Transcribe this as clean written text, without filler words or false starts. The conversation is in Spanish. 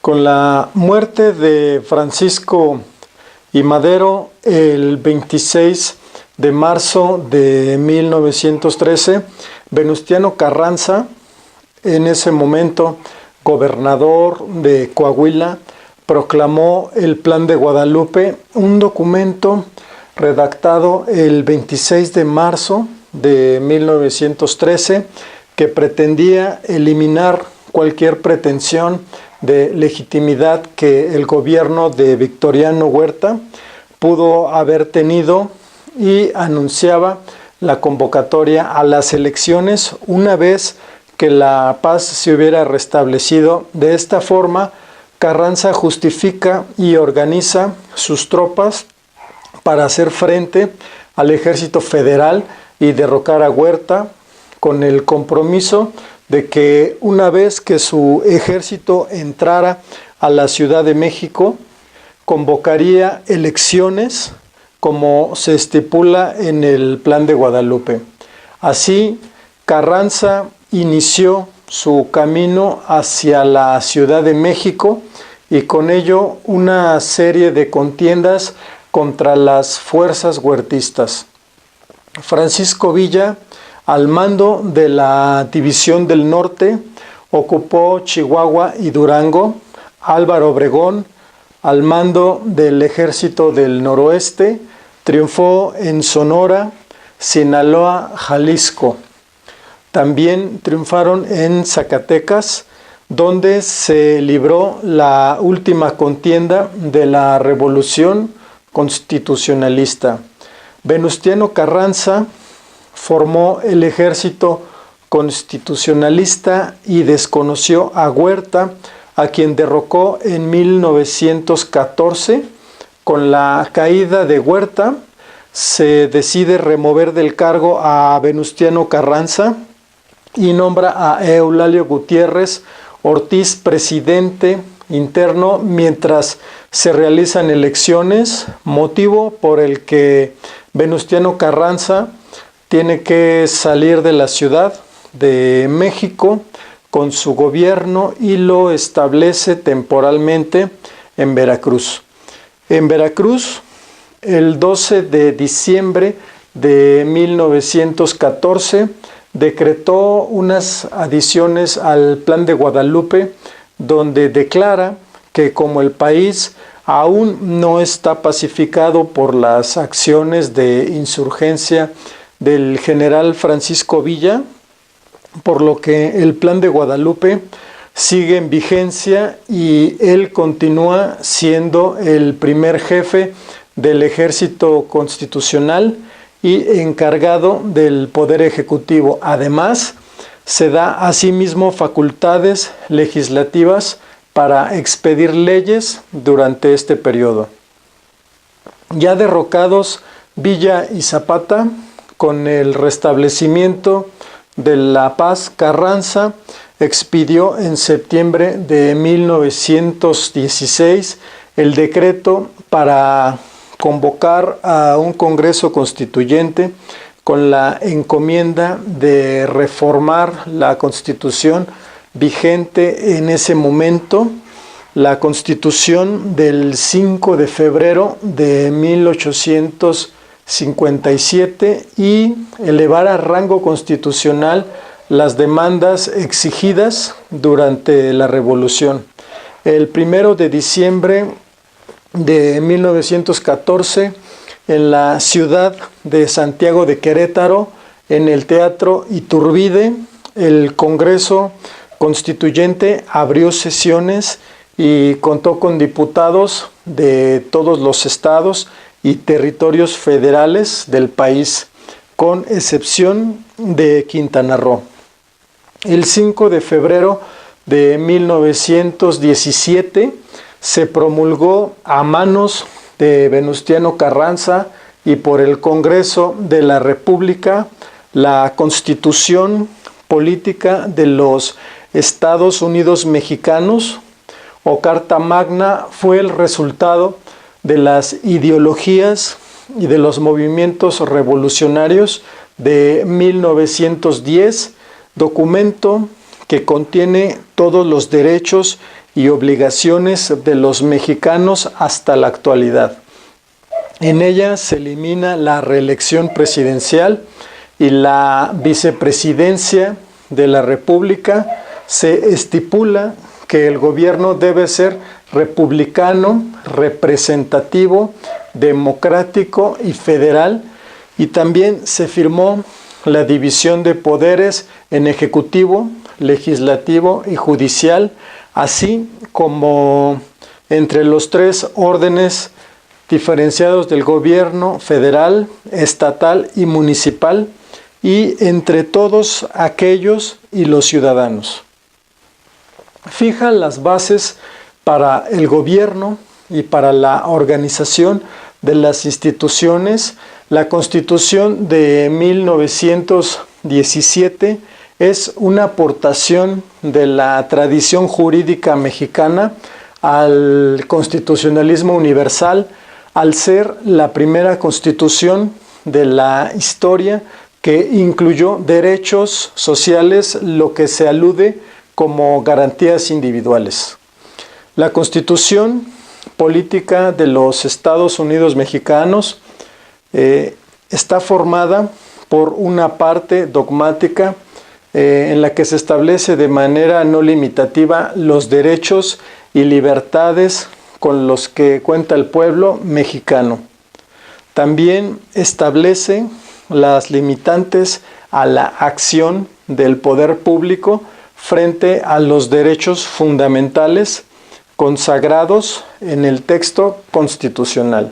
Con la muerte de Francisco I. Madero el 26 de marzo de 1913, Venustiano Carranza, en ese momento gobernador de Coahuila, proclamó el Plan de Guadalupe, un documento redactado el 26 de marzo de 1913 que pretendía eliminar cualquier pretensión de legitimidad que el gobierno de Victoriano Huerta pudo haber tenido y anunciaba la convocatoria a las elecciones una vez que la paz se hubiera restablecido. De esta forma, Carranza justifica y organiza sus tropas para hacer frente al ejército federal y derrocar a Huerta, con el compromiso de que una vez que su ejército entrara a la Ciudad de México, convocaría elecciones como se estipula en el Plan de Guadalupe. Así, Carranza inició su camino hacia la Ciudad de México y con ello una serie de contiendas contra las fuerzas huertistas. Francisco Villa, al mando de la División del Norte, ocupó Chihuahua y Durango. Álvaro Obregón, al mando del Ejército del Noroeste, triunfó en Sonora, Sinaloa, Jalisco. También triunfaron en Zacatecas, donde se libró la última contienda de la Revolución Constitucionalista. Venustiano Carranza formó el ejército constitucionalista y desconoció a Huerta, a quien derrocó en 1914. Con la caída de Huerta, se decide remover del cargo a Venustiano Carranza y nombra a Eulalio Gutiérrez Ortiz presidente interno mientras se realizan elecciones, motivo por el que Venustiano Carranza tiene que salir de la Ciudad de México con su gobierno y lo establece temporalmente en Veracruz. En Veracruz, el 12 de diciembre de 1914, decretó unas adiciones al Plan de Guadalupe, donde declara que como el país aún no está pacificado por las acciones de insurgencia del general Francisco Villa, por lo que el Plan de Guadalupe sigue en vigencia y él continúa siendo el primer jefe del Ejército Constitucional y encargado del Poder Ejecutivo. Además, se da asimismo facultades legislativas para expedir leyes durante este periodo. Ya derrocados Villa y Zapata, con el restablecimiento de la paz, Carranza expidió en septiembre de 1916 el decreto para convocar a un Congreso Constituyente con la encomienda de reformar la Constitución vigente en ese momento, la Constitución del 5 de febrero de 1857, y elevar a rango constitucional las demandas exigidas durante la Revolución. El 1 de diciembre de 1914, en la ciudad de Santiago de Querétaro, en el Teatro Iturbide, el Congreso Constituyente abrió sesiones y contó con diputados de todos los estados y territorios federales del país, con excepción de Quintana Roo. El 5 de febrero de 1917 se promulgó a manos de Venustiano Carranza y por el Congreso de la República la Constitución Política de los Estados Unidos Mexicanos, o Carta Magna. Fue el resultado de las ideologías y de los movimientos revolucionarios de 1910, documento que contiene todos los derechos y obligaciones de los mexicanos hasta la actualidad. En ella se elimina la reelección presidencial y la vicepresidencia de la República. Se estipula que el gobierno debe ser republicano, representativo, democrático y federal, y también se firmó la división de poderes en ejecutivo, legislativo y judicial, así como entre los tres órdenes diferenciados del gobierno federal, estatal y municipal, y entre todos aquellos y los ciudadanos. Fija las bases para el gobierno y para la organización de las instituciones. La Constitución de 1917 es una aportación de la tradición jurídica mexicana al constitucionalismo universal, al ser la primera constitución de la historia que incluyó derechos sociales, lo que se alude como garantías individuales. La Constitución política de los Estados Unidos mexicanos está formada por una parte dogmática en la que se establece de manera no limitativa los derechos y libertades con los que cuenta el pueblo mexicano. También establece las limitantes a la acción del poder público frente a los derechos fundamentales consagrados en el texto constitucional.